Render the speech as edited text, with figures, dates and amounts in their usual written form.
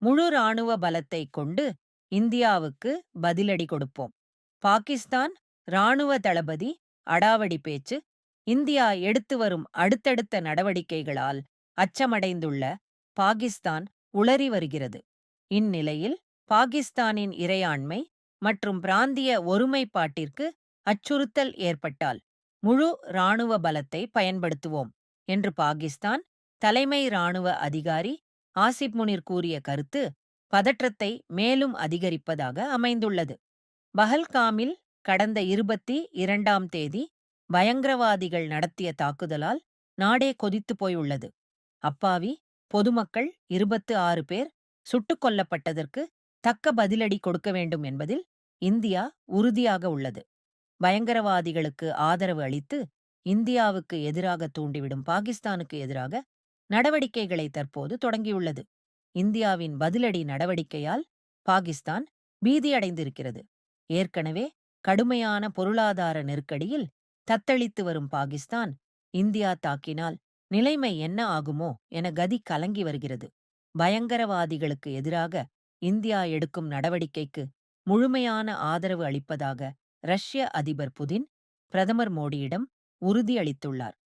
முழு ராணுவ பலத்தை கொண்டு இந்தியாவுக்கு பதிலடி கொடுப்போம். பாகிஸ்தான் ராணுவ தளபதி அடாவடி பேச்சு. இந்தியா எடுத்து வரும் அடுத்தடுத்த நடவடிக்கைகளால் அச்சமடைந்துள்ள பாகிஸ்தான் உளறி வருகிறது. இந்நிலையில் பாகிஸ்தானின் இறையாண்மை மற்றும் பிராந்திய ஒருமைப்பாட்டிற்கு அச்சுறுத்தல் ஏற்பட்டால் முழு ராணுவ பலத்தை பயன்படுத்துவோம் என்று பாகிஸ்தான் தலைமை ராணுவ அதிகாரி ஆசிப் முனிர் கூறிய கருத்து பதற்றத்தை மேலும் அதிகரிப்பதாக அமைந்துள்ளது. பஹல்காமில் கடந்த 22ஆம் தேதி பயங்கரவாதிகள் நடத்திய தாக்குதலால் நாடே கொதித்துப் போயுள்ளது. அப்பாவி பொதுமக்கள் 26 பேர் சுட்டுக் கொல்லப்பட்டதற்கு தக்க பதிலடி கொடுக்க வேண்டும் என்பதில் இந்தியா உறுதியாக உள்ளது. பயங்கரவாதிகளுக்கு ஆதரவு அளித்து இந்தியாவுக்கு எதிராக தூண்டிவிடும் பாகிஸ்தானுக்கு எதிராக நடவடிக்கைகளை தற்போது தொடங்கியுள்ளது. இந்தியாவின் பதிலடி நடவடிக்கையால் பாகிஸ்தான் பீதியடைந்திருக்கிறது. ஏற்கனவே கடுமையான பொருளாதார நெருக்கடியில் தத்தளித்து வரும் பாகிஸ்தான் இந்தியா தாக்கினால் நிலைமை என்ன ஆகுமோ என கதி கலங்கி வருகிறது. பயங்கரவாதிகளுக்கு எதிராக இந்தியா எடுக்கும் நடவடிக்கைக்கு முழுமையான ஆதரவு அளிப்பதாக ரஷ்ய அதிபர் புதின் பிரதமர் மோடியிடம் உறுதியளித்துள்ளார்.